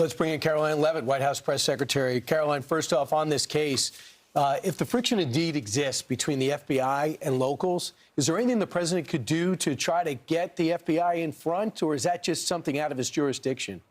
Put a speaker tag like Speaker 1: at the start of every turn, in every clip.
Speaker 1: Let's bring in Karoline Leavitt, White House press secretary. Karoline, first off, on this case, if the friction indeed exists between the FBI and locals, is there anything the president could do to try to get the FBI in front, or is that just something out of his jurisdiction?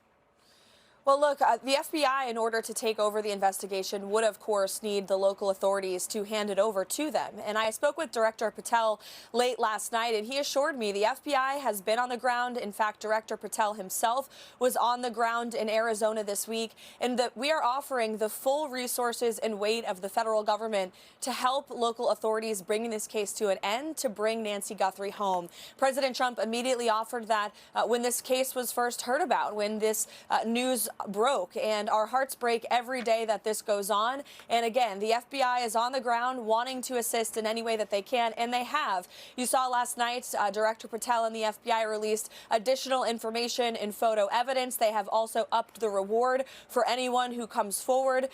Speaker 2: Well, look, the FBI, in order to take over the investigation, would, of course, need the local authorities to hand it over to them. And I spoke with Director Patel late last night, and he assured me the FBI has been on the ground. In fact, Director Patel himself was on the ground in Arizona this week, and that we are offering the full resources and weight of the federal government to help local authorities bring this case to an end, to bring Nancy Guthrie home. President Trump immediately offered that when this case was first heard about, when this news broke, and our hearts break every day that this goes on. And again, the FBI is on the ground wanting to assist in any way that they can, and they have. You saw last night, Director Patel and the FBI released additional information and photo evidence. They have also upped the reward for anyone who comes forward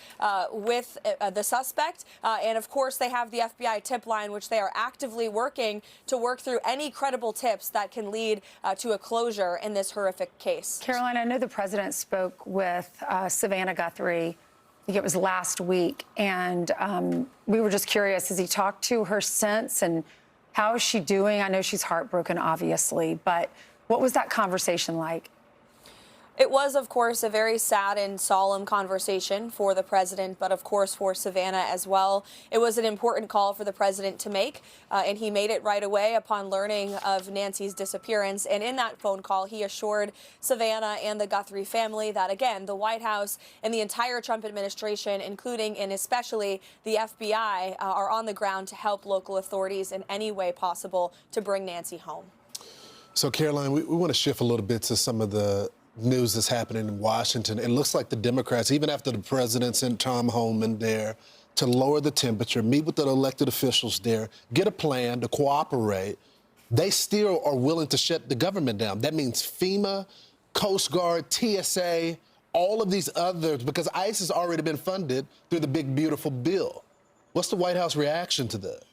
Speaker 2: with the suspect. And of course, they have the FBI tip line, which they are actively working to work through any credible tips that can lead to a closure in this horrific case.
Speaker 3: Karoline, I know the president spoke with Savannah Guthrie, I think it was last week, and we were just curious, has he talked to her since, and how is she doing? I know she's heartbroken, obviously, but what was that conversation like?
Speaker 2: It was, of course, a very sad and solemn conversation for the president, but of course for Savannah as well. It was an important call for the president to make, and he made it right away upon learning of Nancy's disappearance. And in that phone call, he assured Savannah and the Guthrie family that, again, the White House and the entire Trump administration, including and especially the FBI, are on the ground to help local authorities in any way possible to bring Nancy home.
Speaker 4: So, Karoline, we want to shift a little bit to some of the news that's happening in Washington. It looks like the Democrats, even after the president sent Tom Homan there to lower the temperature, meet with the elected officials there, get a plan to cooperate, they still are willing to shut the government down. That means FEMA, Coast Guard, TSA, all of these others, because ICE has already been funded through the big, beautiful bill. What's the White House reaction to that?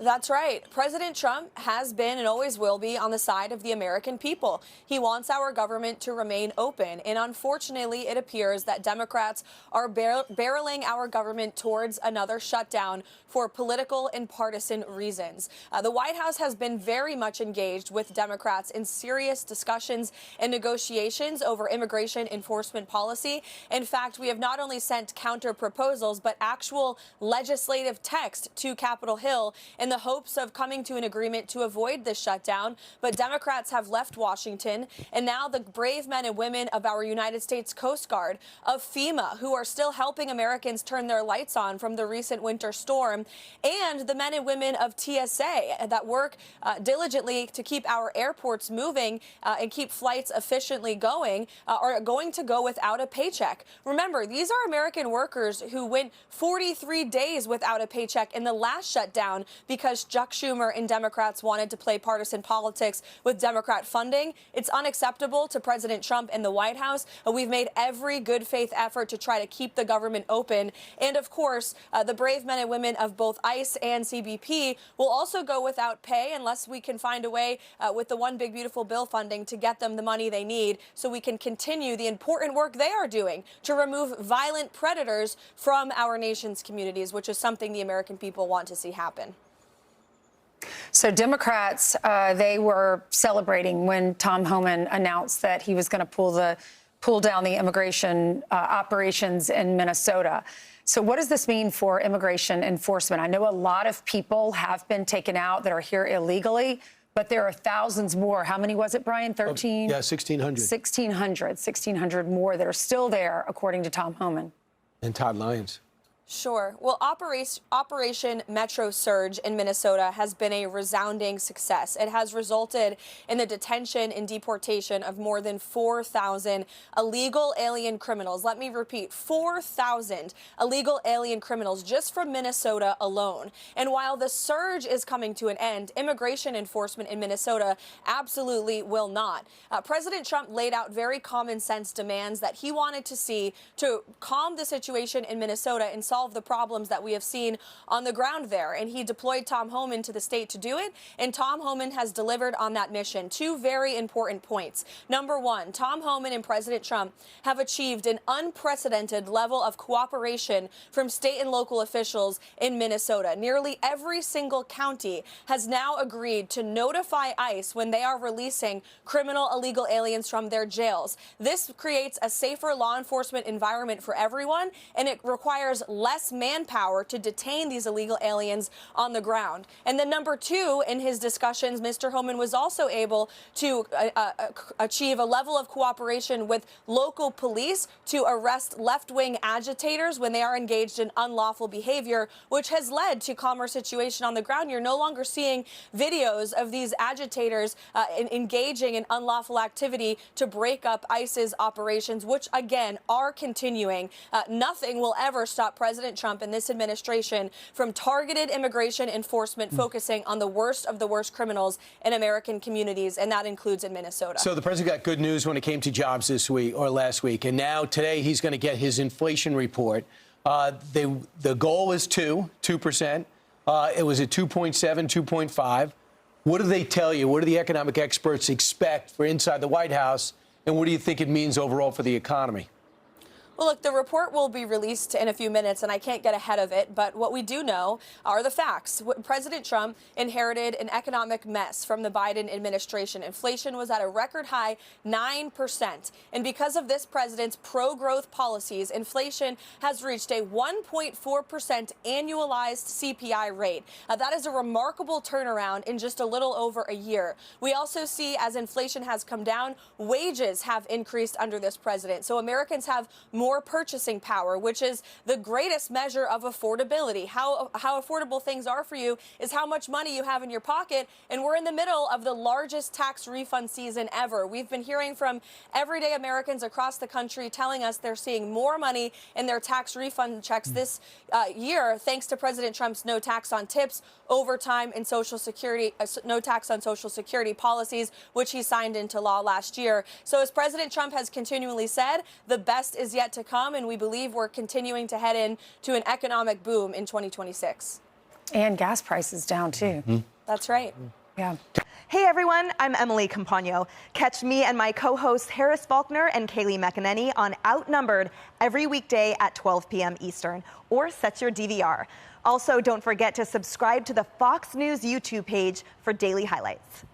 Speaker 2: That's right. President Trump has been and always will be on the side of the American people. He wants our government to remain open. And unfortunately, it appears that Democrats are barreling our government towards another shutdown for political and partisan reasons. The White House has been very much engaged with Democrats in serious discussions and negotiations over immigration enforcement policy. In fact, we have not only sent counter proposals, but actual legislative text to Capitol Hill in the hopes of coming to an agreement to avoid this shutdown. But Democrats have left Washington, and now the brave men and women of our United States Coast Guard, of FEMA, who are still helping Americans turn their lights on from the recent winter storm, and the men and women of TSA that work diligently to keep our airports moving and keep flights efficiently going, are going to go without a paycheck. Remember, these are American workers who went 43 days without a paycheck in the last shutdown because Chuck Schumer and Democrats wanted to play partisan politics with Democrat funding. It's unacceptable to President Trump and the White House. We've made every good faith effort to try to keep the government open. And of course, the brave men and women of both ICE and CBP will also go without pay unless we can find a way with the One Big Beautiful Bill funding to get them the money they need so we can continue the important work they are doing to remove violent predators from our nation's communities, which is something the American people want to see happen.
Speaker 3: So Democrats, they were celebrating when Tom Homan announced that he was going to pull down the immigration operations in Minnesota. So what does this mean for immigration enforcement? I know a lot of people have been taken out that are here illegally, but there are thousands more. How many was it, Brian? 13?
Speaker 1: Yeah, 1,600.
Speaker 3: 1,600 more that are still there, according to Tom Homan.
Speaker 1: And Todd Lyons.
Speaker 2: Sure. Well, Operation Metro Surge in Minnesota has been a resounding success. It has resulted in the detention and deportation of more than 4,000 illegal alien criminals. Let me repeat, 4,000 illegal alien criminals just from Minnesota alone. And while the surge is coming to an end, immigration enforcement in Minnesota absolutely will not. President Trump laid out very common sense demands that he wanted to see to calm the situation in Minnesota and solve the problems that we have seen on the ground there. And he deployed Tom Homan to the state to do it. And Tom Homan has delivered on that mission. Two very important points. Number one, Tom Homan and President Trump have achieved an unprecedented level of cooperation from state and local officials in Minnesota. Nearly every single county has now agreed to notify ICE when they are releasing criminal illegal aliens from their jails. This creates a safer law enforcement environment for everyone, and it requires less manpower to detain these illegal aliens on the ground. And then number two, in his discussions, Mr. Homan was also able to achieve a level of cooperation with local police to arrest left-wing agitators when they are engaged in unlawful behavior, which has led to calmer situation on the ground. You're no longer seeing videos of these agitators engaging in unlawful activity to break up ICE's operations, which, again, are continuing. Nothing will ever stop President Trump and this administration from targeted immigration enforcement focusing on the worst of the worst criminals in American communities, and that includes in Minnesota.
Speaker 1: So the president got good news when it came to jobs this week or last week, and now today he's going to get his inflation report. The goal is 2%. It was at 2.7, 2.5. What do they tell you? What do the economic experts expect for inside the White House? And what do you think it means overall for the economy?
Speaker 2: Well, look, the report will be released in a few minutes, and I can't get ahead of it. But what we do know are the facts. President Trump inherited an economic mess from the Biden administration. Inflation was at a record high 9%. And because of this president's pro-growth policies, inflation has reached a 1.4% annualized CPI rate. That is a remarkable turnaround in just a little over a year. We also see, as inflation has come down, wages have increased under this president. So Americans have more purchasing power, which is the greatest measure of affordability. How affordable things are for you is how much money you have in your pocket. And we're in the middle of the largest tax refund season ever. We've been hearing from everyday Americans across the country telling us they're seeing more money in their tax refund checks this year, thanks to President Trump's no tax on tips, overtime, and Social Security, no tax on Social Security policies, which he signed into law last year. So as President Trump has continually said, the best is yet to come, and we believe we're continuing to head into an economic boom in 2026.
Speaker 3: And gas prices down, too.
Speaker 2: That's right.
Speaker 3: Yeah.
Speaker 5: Hey everyone, I'm Emily Campagno. Catch me and my co-hosts Harris Faulkner and Kaylee McEnany on Outnumbered every weekday at 12 p.m. Eastern, or set your DVR. Also, don't forget to subscribe to the Fox News YouTube page for daily highlights.